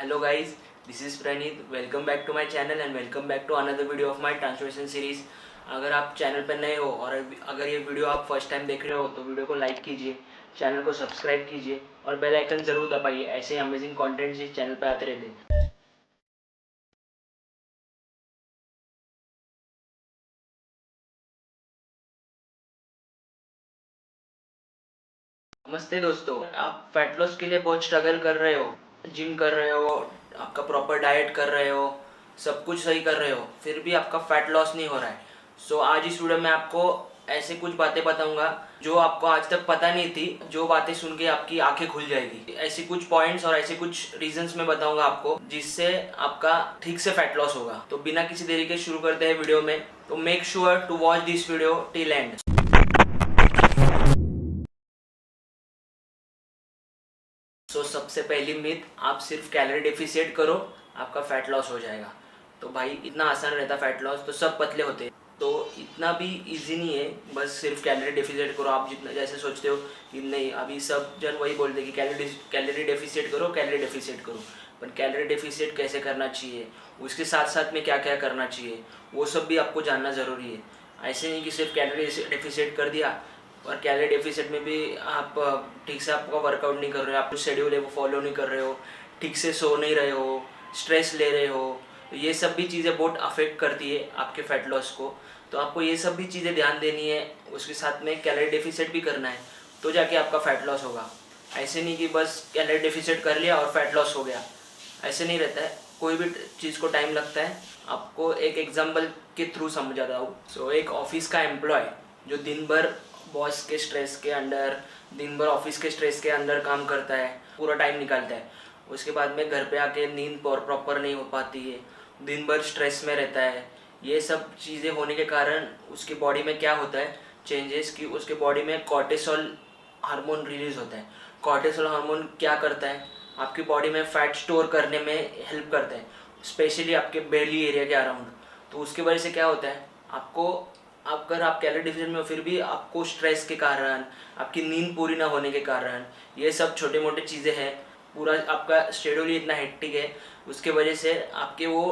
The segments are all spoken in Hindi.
Hello guys, this is Pranit. Welcome back to my channel and welcome back to another video of my transformation series. अगर आप चैनल पर नए हो और अगर ये वीडियो आप फर्स्ट टाइम देख रहे हो तो वीडियो को लाइक कीजिए, चैनल को सब्सक्राइब कीजिए और बेल आइकन ज़रूर दबाइए। ऐसे अमेजिंग कंटेंट्स इस चैनल पर आते रहते हैं। नमस्ते दोस्तों, आप फैट लॉस के लिए बहुत स्ट्रगल कर रहे हो, जिम कर रहे हो, आपका प्रॉपर डाइट कर रहे हो, सब कुछ सही कर रहे हो, फिर भी आपका फैट लॉस नहीं हो रहा है। सो आज इस वीडियो में आपको ऐसे कुछ बातें बताऊंगा जो आपको आज तक पता नहीं थी, जो बातें सुन के आपकी आंखें खुल जाएगी। ऐसी कुछ पॉइंट्स और ऐसे कुछ रीजंस मैं बताऊंगा आपको जिससे आपका ठीक से फैट लॉस होगा। तो बिना किसी देरी के शुरू करते हैं वीडियो में। तो make sure to watch this video till end. सबसे पहली मिथ, आप सिर्फ कैलोरी डेफिसिट करो आपका फैट लॉस हो जाएगा। तो भाई इतना आसान रहता फैट लॉस, तो सब पतले होते हैं। तो इतना भी इजी नहीं है, बस सिर्फ कैलोरी डेफिसिट करो। आप जितना जैसे सोचते हो कि नहीं, अभी सब जन वही बोलते कि कैलोरी डेफिसिट करो, कैलोरी डेफिसिट करो। पर कैलोरी डेफिसिट कैसे करना चाहिए, उसके साथ साथ में क्या क्या करना चाहिए, वो सब भी आपको जानना ज़रूरी है। ऐसे नहीं कि सिर्फ कैलोरी डेफिसिट कर दिया और कैलोरी डेफिसिट में भी आप ठीक से आपका वर्कआउट नहीं कर रहे हो, आप शेड्यूल है वो फॉलो नहीं कर रहे हो, ठीक से सो नहीं रहे हो, स्ट्रेस ले रहे हो। तो ये सब भी चीज़ें बहुत अफेक्ट करती है आपके फैट लॉस को। तो आपको ये सब भी चीज़ें ध्यान देनी है, उसके साथ में कैलोरी डेफिसिट भी करना है, तो जाके आपका फैट लॉस होगा। ऐसे नहीं कि बस कैलोरी डेफिसिट कर लिया और फैट लॉस हो गया, ऐसे नहीं रहता है। कोई भी चीज़ को टाइम लगता है। आपको एक एग्जाम्पल के थ्रू समझाता हूँ। सो एक ऑफिस का एम्प्लॉय जो दिन भर बॉस के स्ट्रेस के अंडर, दिन भर ऑफिस के स्ट्रेस के अंदर काम करता है, पूरा टाइम निकालता है, उसके बाद में घर पे आके नींद प्रॉपर नहीं हो पाती है, दिन भर स्ट्रेस में रहता है। ये सब चीज़ें होने के कारण उसकी बॉडी में क्या होता है चेंजेस, कि उसके बॉडी में कॉर्टिसोल हार्मोन रिलीज होता है। कॉर्टिसोल हार्मोन क्या करता है, आपकी बॉडी में फैट स्टोर करने में हेल्प करता है, स्पेशली आपके बेली एरिया के अराउंड। तो उसकी वजह से क्या होता है, आपको अगर आप कैलोरी डिफिशिएंट में हो फिर भी आपको स्ट्रेस के कारण, आपकी नींद पूरी ना होने के कारण, ये सब छोटे मोटे चीज़ें हैं, पूरा आपका शेड्यूल ही इतना हेक्टिक है, उसके वजह से आपके वो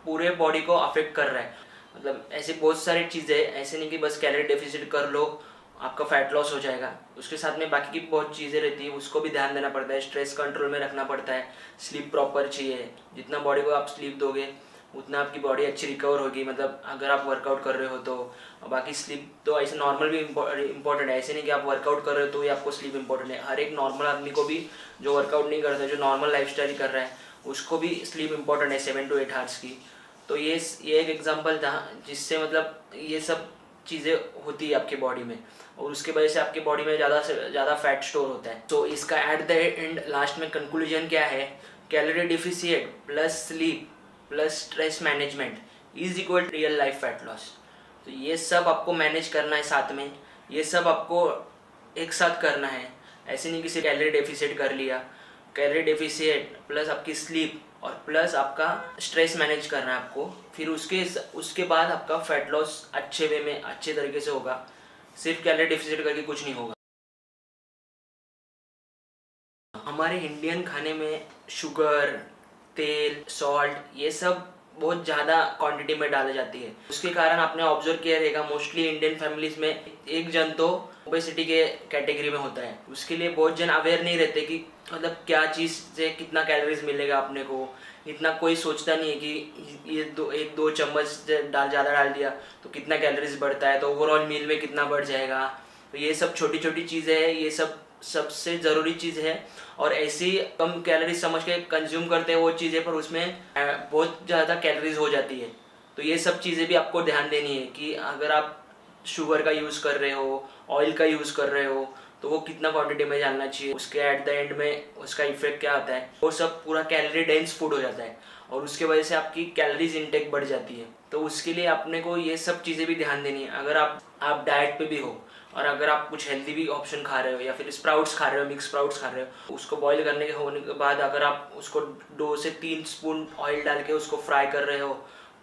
पूरे बॉडी को अफेक्ट कर रहा है। मतलब ऐसी बहुत सारी चीज़ें हैं, ऐसे नहीं कि बस कैलोरी डेफिसिट कर लो आपका फैट लॉस हो जाएगा। उसके साथ में बाकी की बहुत चीज़ें रहती है, उसको भी ध्यान देना पड़ता है, स्ट्रेस कंट्रोल में रखना पड़ता है, स्लीप प्रॉपर चाहिए। जितना बॉडी को आप स्लीप दोगे उतना आपकी बॉडी अच्छी रिकवर होगी। मतलब अगर आप वर्कआउट कर रहे हो तो बाकी स्लीप तो ऐसे नॉर्मल भी इम्पोर्टेंट है। ऐसे नहीं कि आप वर्कआउट कर रहे हो तो ही आपको स्लीप इम्पोर्टेंट है। हर एक नॉर्मल आदमी को भी, जो वर्कआउट नहीं करता, जो नॉर्मल लाइफस्टाइल कर रहा है, उसको भी स्लीप इम्पोर्टेंट है 7 to 8 आवर्स की। तो ये एक एग्जांपल था जिससे मतलब ये सब चीज़ें होती है आपकी बॉडी में, और उसके वजह से आपकी बॉडी में ज़्यादा से ज़्यादा फैट स्टोर होता है। तो इसका एट द एंड लास्ट में कंक्लूजन क्या है, calorie deficient plus sleep plus stress management is equal to real life fat loss. तो ये सब आपको मैनेज करना है साथ में, ये सब आपको एक साथ करना है। ऐसे नहीं कि सिर्फ कैलोरी डेफिसिट कर लिया, कैलोरी डेफिसिट प्लस आपकी स्लीप और प्लस आपका स्ट्रेस मैनेज करना है आपको। फिर उसके बाद आपका फैट लॉस अच्छे वे में अच्छे तरीके से होगा। सिर्फ कैलोरी डेफिसिट करके कुछ नहीं होगा। हमारे इंडियन खाने में शुगर, तेल, सॉल्ट, ये सब बहुत ज़्यादा क्वांटिटी में डाली जाती है। उसके कारण आपने ऑब्जर्व किया रहेगा, मोस्टली इंडियन फैमिलीज में एक जन तो ओबेसिटी के कैटेगरी में होता है। उसके लिए बहुत जन अवेयर नहीं रहते कि मतलब क्या चीज़ से कितना कैलोरीज मिलेगा अपने को। इतना कोई सोचता नहीं है कि ये एक दो चम्मच ज़्यादा डाल दिया तो कितना कैलोरीज बढ़ता है, तो ओवरऑल मील में कितना बढ़ जाएगा। तो ये सब छोटी छोटी चीज़ें हैं, ये सब सबसे ज़रूरी चीज़ है। और ऐसी कम कैलोरी समझ के कंज्यूम करते हैं वो चीज़ें, पर उसमें बहुत ज़्यादा कैलोरीज हो जाती है। तो ये सब चीज़ें भी आपको ध्यान देनी है कि अगर आप शुगर का यूज़ कर रहे हो, ऑयल का यूज़ कर रहे हो, तो वो कितना क्वांटिटी में जानना चाहिए, उसके एट द एंड में उसका इफेक्ट क्या आता है। वो सब पूरा कैलोरी डेंस फूड हो जाता है और उसके वजह से आपकी कैलोरीज इंटेक बढ़ जाती है। तो उसके लिए अपने को ये सब चीज़ें भी ध्यान देनी है। अगर आप डाइट पे भी हो और अगर आप कुछ हेल्दी भी ऑप्शन खा रहे हो या फिर स्प्राउट्स खा रहे हो, मिक्स स्प्राउट्स खा रहे हो, उसको बॉईल करने के होने के बाद अगर आप उसको 2 से 3 स्पून ऑयल डाल के उसको फ्राई कर रहे हो,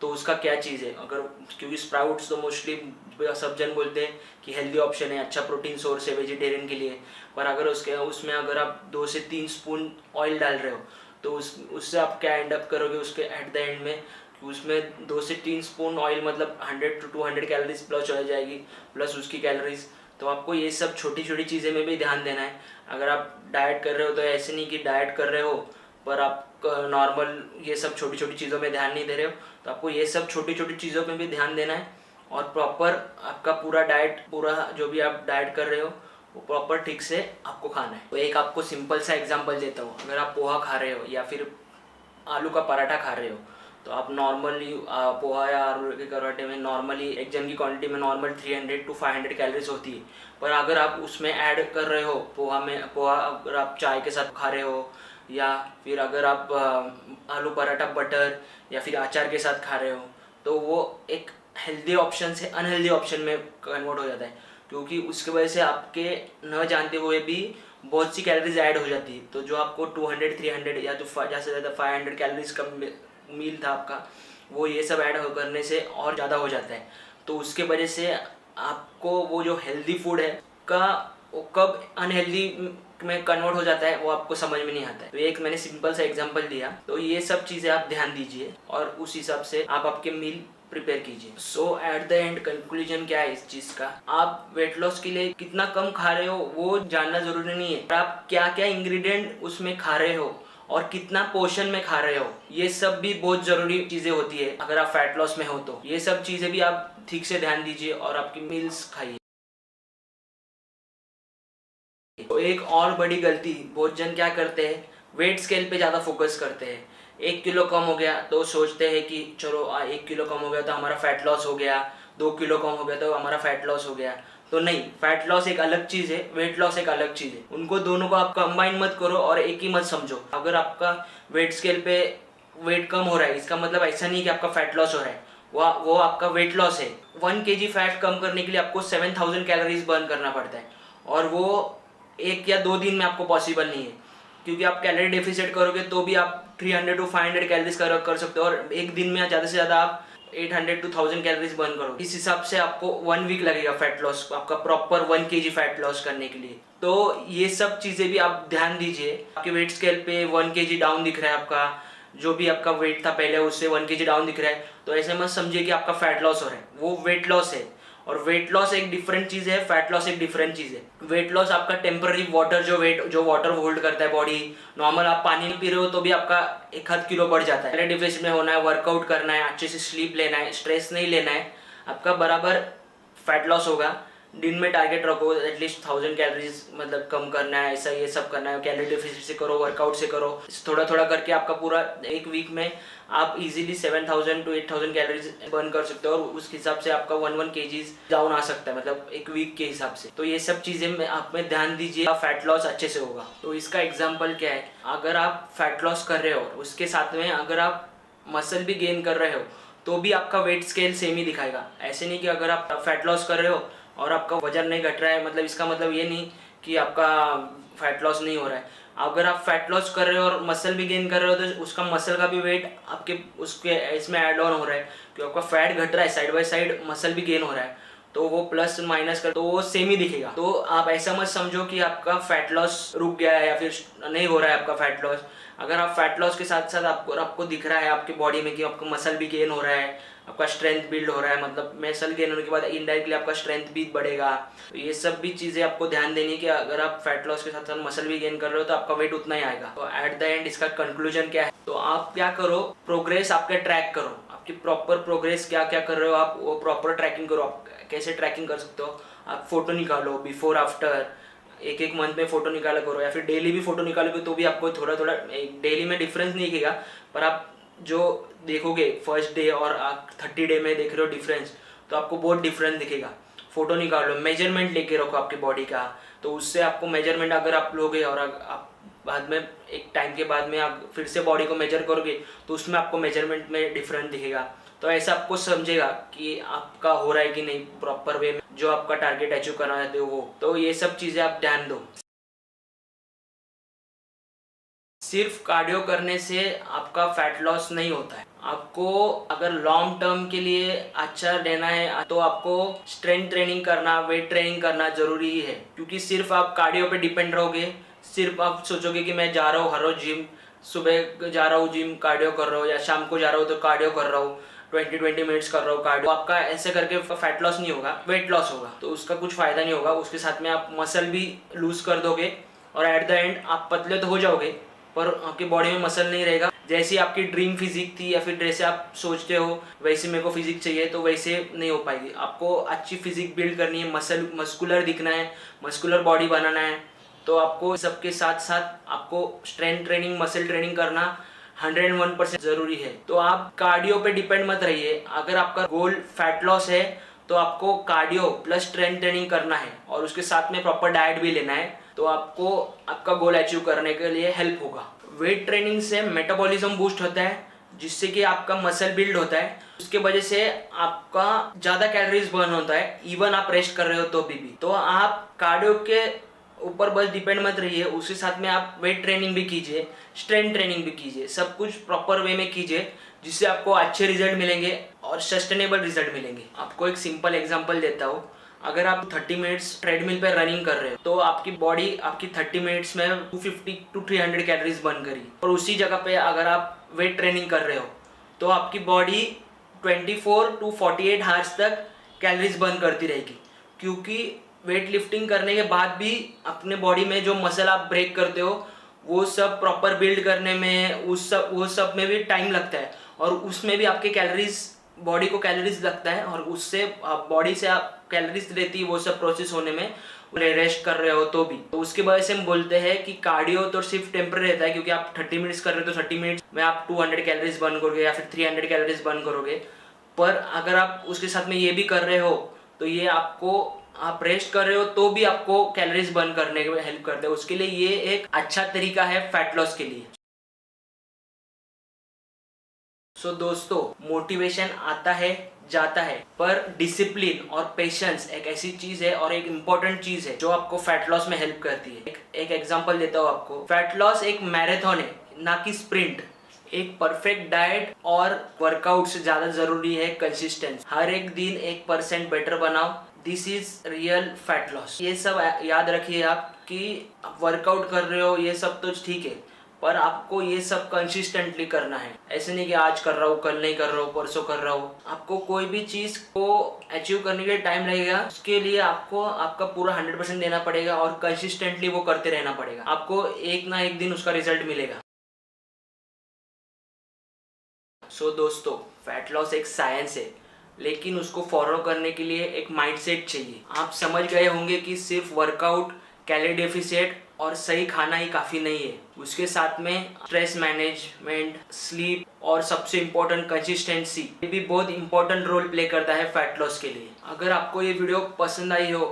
तो उसका क्या चीज़ है। अगर क्योंकि स्प्राउट्स तो मोस्टली सब जन बोलते हैं कि हेल्दी ऑप्शन है, अच्छा प्रोटीन सोर्स है वेजिटेरियन के लिए, पर अगर उसमें अगर आप 2 से 3 स्पून ऑयल डाल रहे हो तो उससे आप क्या एंड अप करोगे उसके एट द एंड में, उसमें 2 से 3 स्पून ऑयल मतलब 100 to 200 कैलोरीज प्लस हो जाएगी, प्लस उसकी कैलोरीज। तो आपको ये सब छोटी छोटी चीज़ें में भी ध्यान देना है। अगर आप डाइट कर रहे हो तो ऐसे नहीं कि डाइट कर रहे हो पर आप नॉर्मल ये सब छोटी छोटी चीज़ों में ध्यान नहीं दे रहे हो, तो आपको ये सब छोटी छोटी चीज़ों में भी ध्यान देना है और प्रॉपर आपका पूरा डाइट, पूरा जो भी आप डाइट कर रहे हो वो प्रॉपर ठीक से आपको खाना है। तो एक आपको सिंपल सा एग्जांपल देता हूँ। अगर आप पोहा खा रहे हो या फिर आलू का पराठा खा रहे हो तो आप नॉर्मली पोहा या आलू के पराठे में नॉर्मली एक जन की क्वांटिटी में नॉर्मल 300 to 500 कैलोरीज होती है। पर अगर आप उसमें ऐड कर रहे हो पोहा अगर आप चाय के साथ खा रहे हो या फिर अगर आप आलू पराठा बटर या फिर अचार के साथ खा रहे हो तो वो एक हेल्दी ऑप्शन से अनहेल्दी ऑप्शन में कन्वर्ट हो जाता है, क्योंकि उसकी वजह से आपके न जानते हुए भी बहुत सी कैलोरीज ऐड हो जाती है। तो जो आपको 200 300 या जो ज़्यादा से ज़्यादा 500 कैलोरीज का मील था आपका, वो ये सब ऐड करने से और ज़्यादा हो जाता है। तो उसके वजह से आपको वो जो हेल्दी फूड है का वो कब अनहेल्दी में कन्वर्ट हो जाता है वो आपको समझ में नहीं आता है। तो एक मैंने सिंपल सा एग्जांपल दिया। तो ये सब चीज़ें आप ध्यान दीजिए और उस हिसाब से आप आपके मील प्रिपेयर कीजिए। सो एट द एंड कंक्लूजन क्या है इस चीज़ का, आप वेट लॉस के लिए कितना कम खा रहे हो वो जानना जरूरी नहीं है, आप क्या क्या इंग्रेडिएंट उसमें खा रहे हो और कितना पोर्शन में खा रहे हो, ये सब भी बहुत जरूरी चीज़ें होती है। अगर आप फैट लॉस में हो तो ये सब चीज़ें भी आप ठीक से ध्यान दीजिए और आपकी मील्स खाइए। तो एक और बड़ी गलती बहुत जन क्या करते हैं, वेट स्केल पे ज़्यादा फोकस करते हैं। 1 किलो कम हो गया तो सोचते हैं कि चलो 1 किलो कम हो गया तो हमारा फैट लॉस हो गया, 2 किलो कम हो गया तो हमारा फैट लॉस हो गया। तो नहीं, फैट लॉस एक अलग चीज़ है, वेट लॉस एक अलग चीज़ है। उनको दोनों को आप कंबाइन मत करो और एक ही मत समझो। अगर आपका वेट स्केल पे वेट कम हो रहा है इसका मतलब ऐसा नहीं कि आपका फैट लॉस हो रहा है, वो आपका वेट लॉस है। 1 kg फैट कम करने के लिए आपको 7000 कैलोरीज बर्न करना पड़ता है और वो 1 या 2 दिन में आपको पॉसिबल नहीं है, क्योंकि आप कैलोरी डेफिसिट करोगे तो भी आप 300 to 500 कैलोरीज कर सकते हो और एक दिन में ज़्यादा से ज़्यादा आप 800 to 1000 कैलोरीज बर्न करोगे। इस हिसाब से आपको 1 वीक लगेगा फैट लॉस, आपका प्रॉपर 1 kg फैट लॉस करने के लिए। तो ये सब चीज़ें भी आप ध्यान दीजिए। आपके वेट स्केल पे 1 kg डाउन दिख रहा है, आपका जो भी आपका वेट था पहले उससे 1 kg डाउन दिख रहा है, तो ऐसे मत समझिए कि आपका फैट लॉस हो रहा है, वो वेट लॉस है। और वेट लॉस एक डिफरेंट चीज़ है, फैट लॉस एक डिफरेंट चीज़ है। वेट लॉस आपका टेम्पररी वाटर जो वाटर होल्ड करता है बॉडी, नॉर्मल आप पानी पी रहे हो तो भी आपका 1 किलो बढ़ जाता है। कैलोरी डेफिसिट में होना है, वर्कआउट करना है, अच्छे से स्लीप लेना है, स्ट्रेस नहीं लेना है, आपका बराबर फैट लॉस होगा। दिन में टारगेट रखो एटलीस्ट 1000 कैलोरीज मतलब कम करना है, ऐसा ये सब करना है। कैलोरी डेफिसिट से करो, वर्कआउट से करो, थोड़ा थोड़ा करके आपका पूरा एक वीक में आप इजीली 7000 to 8000 कैलोरीज बर्न कर सकते हो और उस हिसाब से आपका 1 kg डाउन आ सकता है, मतलब एक वीक के हिसाब से। तो ये सब चीज़ें में आप में ध्यान दीजिए, फैट लॉस अच्छे से होगा। तो इसका एग्जाम्पल क्या है, अगर आप फैट लॉस कर रहे हो उसके साथ में अगर आप मसल भी गेन कर रहे हो तो भी आपका वेट स्केल सेम ही दिखाएगा। ऐसे नहीं कि अगर आप फैट लॉस कर रहे हो और आपका वजन नहीं घट रहा है, मतलब इसका मतलब ये नहीं कि आपका फैट लॉस नहीं हो रहा है। अगर आप फैट लॉस कर रहे हो और मसल भी गेन कर रहे हो तो उसका मसल का भी वेट आपके उसके इसमें ऐड ऑन हो रहा है, क्योंकि आपका फैट घट रहा है, साइड बाय साइड मसल भी गेन हो रहा है, तो वो प्लस माइनस कर तो वो सेम ही दिखेगा। तो आप ऐसा मत समझो कि आपका फैट लॉस रुक गया है या फिर नहीं हो रहा है आपका फैट लॉस। अगर आप फैट लॉस के साथ साथ आपको दिख रहा है आपके बॉडी में कि आपका मसल भी गेन हो रहा है, आपका स्ट्रेंथ बिल्ड हो रहा है, मतलब मसल गेन होने के बाद इनडायरेक्टली आपका स्ट्रेंथ भी बढ़ेगा। तो ये सब भी चीज़ें आपको ध्यान देनी है कि अगर आप फैट लॉस के साथ साथ मसल भी गेन कर रहे हो तो आपका वेट उतना ही आएगा। तो एट द एंड इसका कंक्लूजन क्या है, तो आप क्या करो, प्रोग्रेस आपके ट्रैक करो, आपकी प्रॉपर प्रोग्रेस क्या क्या कर रहे हो आप वो प्रॉपर ट्रैकिंग करो। आप कैसे ट्रैकिंग कर सकते हो, आप फोटो निकालो बिफोर आफ्टर, एक मंथ में फोटो निकाला करो या फिर डेली भी फोटो निकालोगे तो भी आपको थोड़ा थोड़ा डेली में डिफरेंस नहीं दिखेगा, पर आप जो देखोगे फर्स्ट डे और 30 डे में देख रहे हो डिफरेंस तो आपको बहुत डिफरेंस दिखेगा। फोटो निकालो, मेजरमेंट लेके रखो आपके बॉडी का, तो उससे आपको मेजरमेंट अगर आप लोगे और आप बाद में एक टाइम के बाद में आप फिर से बॉडी को मेजर करोगे तो उसमें आपको मेजरमेंट में डिफरेंस दिखेगा। तो ऐसा आपको समझेगा कि आपका हो रहा है कि नहीं प्रॉपर वे में जो आपका टारगेट अचीव करना चाहते हो वो। तो ये सब चीज़ें आप ध्यान दो। सिर्फ कार्डियो करने से आपका फैट लॉस नहीं होता है। आपको अगर लॉन्ग टर्म के लिए अच्छा रहना है तो आपको स्ट्रेंथ ट्रेनिंग करना, वेट ट्रेनिंग करना जरूरी ही है, क्योंकि सिर्फ आप कार्डियो पे डिपेंड रहोगे, सिर्फ आप सोचोगे कि मैं जा रहा हूँ हर रोज जिम, सुबह जा रहा हूँ जिम कार्डियो कर रहा हूँ, या शाम को जा रहा हूँ तो कार्डियो कर रहा हूँ, 20 मिनट्स कर रहा हूँ कार्डियो, आपका ऐसे करके फैट लॉस नहीं होगा, वेट लॉस होगा। तो उसका कुछ फायदा नहीं होगा। उसके साथ में आप मसल भी लूज कर दोगे और एट द एंड आप पतले तो हो जाओगे पर आपकी बॉडी में मसल नहीं रहेगा। जैसी आपकी ड्रीम फिजिक थी या फिर जैसे आप सोचते हो वैसे मेरे को फिजिक चाहिए, तो वैसे नहीं हो पाएगी। आपको अच्छी फिजिक बिल्ड करनी है, मस्कुलर दिखना है, मस्कुलर बॉडी बनाना है, तो आपको सबके साथ साथ आपको स्ट्रेंथ ट्रेनिंग, मसल ट्रेनिंग करना 101% जरूरी है। तो आप कार्डियो पे डिपेंड मत रहिए। अगर आपका गोल फैट लॉस है तो आपको कार्डियो प्लस स्ट्रेंथ ट्रेनिंग करना है और उसके साथ में प्रॉपर डाइट भी लेना है, तो आपको आपका गोल अचीव करने के लिए हेल्प होगा। वेट ट्रेनिंग से मेटाबॉलिज्म बूस्ट होता है, जिससे कि आपका मसल बिल्ड होता है, उसके वजह से आपका ज़्यादा कैलोरीज बर्न होता है, इवन आप रेस्ट कर रहे हो तो भी। तो आप कार्डियो के ऊपर बस डिपेंड मत रहिए, उसके साथ में आप वेट ट्रेनिंग भी कीजिए, स्ट्रेंथ ट्रेनिंग भी कीजिए, सब कुछ प्रॉपर वे में कीजिए, जिससे आपको अच्छे रिजल्ट मिलेंगे और सस्टेनेबल रिजल्ट मिलेंगे। आपको एक सिंपल एग्जांपल देता हूँ। अगर आप 30 मिनट्स ट्रेडमिल पे रनिंग कर रहे हो तो आपकी बॉडी आपकी 30 मिनट्स में 250 to 300 कैलोरीज बर्न करी, और उसी जगह पे अगर आप वेट ट्रेनिंग कर रहे हो तो आपकी बॉडी 24 to 48 आवर्स तक कैलोरीज बर्न करती रहेगी, क्योंकि वेट लिफ्टिंग करने के बाद भी अपने बॉडी में जो मसल आप ब्रेक करते हो वो सब प्रॉपर बिल्ड करने में, वो सब में भी टाइम लगता है, और उसमें भी आपके कैलोरीज, बॉडी को कैलोरीज लगता है, और उससे बॉडी से आप कैलोरीज रहती है वो सब प्रोसेस होने में, रेस्ट कर रहे हो तो भी। तो उसकी वजह से हम बोलते हैं कि कार्डियो तो सिर्फ टेम्पररी रहता है, क्योंकि आप 30 मिनट्स कर रहे हो तो 30 मिनट्स में आप 200 कैलोरीज बर्न करोगे या फिर 300 कैलोरीज बर्न करोगे। पर अगर आप उसके साथ में ये भी कर रहे हो तो ये आपको, आप रेस्ट कर रहे हो तो भी आपको कैलोरीज बर्न करने में हेल्प करता है। उसके लिए ये एक अच्छा तरीका है फैट लॉस के लिए। सो दोस्तों, मोटिवेशन आता है जाता है, पर डिसिप्लिन और पेशेंस एक ऐसी चीज है और एक इम्पोर्टेंट चीज है जो आपको फैट लॉस में हेल्प करती है। एक एग्जांपल देता हूँ आपको। फैट लॉस एक मैराथन है, ना कि स्प्रिंट। एक परफेक्ट डाइट और वर्कआउट से ज्यादा जरूरी है कंसिस्टेंस। हर एक दिन 1% बेटर बनाओ, this is real fat loss. ये सब याद रखिए आप कि वर्कआउट कर रहे हो ये सब तो ठीक है, पर आपको ये सब कंसिस्टेंटली करना है। ऐसे नहीं कि आज कर रहा हूँ, कल नहीं कर रहा हूँ, परसों कर रहा हूँ। आपको कोई भी चीज को अचीव करने के लिए टाइम लगेगा, उसके लिए आपको आपका पूरा 100% देना पड़ेगा और कंसिस्टेंटली वो करते रहना पड़ेगा। आपको एक ना एक दिन उसका रिजल्ट मिलेगा। सो दोस्तों, फैट लॉस एक साइंस है, लेकिन उसको फॉलो करने के लिए एक माइंडसेट चाहिए। आप समझ गए होंगे कि सिर्फ वर्कआउट, कैलोरी डेफिसिट और सही खाना ही काफ़ी नहीं है। उसके साथ में स्ट्रेस मैनेजमेंट, स्लीप और सबसे इम्पोर्टेंट कंसिस्टेंसी, ये भी बहुत इंपॉर्टेंट रोल प्ले करता है फैट लॉस के लिए। अगर आपको ये वीडियो पसंद आई हो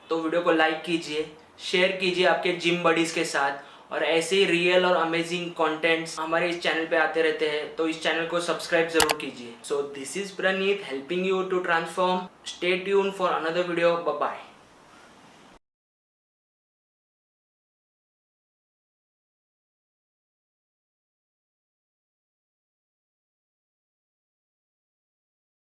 तो वीडियो को लाइक कीजिए, शेयर कीजिए आपके जिम बडीज़ के साथ, और ऐसे ही रियल और अमेजिंग कंटेंट्स हमारे इस चैनल पे आते रहते हैं, तो इस चैनल को सब्सक्राइब जरूर कीजिए। So this is Praneet helping you to transform. Stay tune for another video. Bye bye.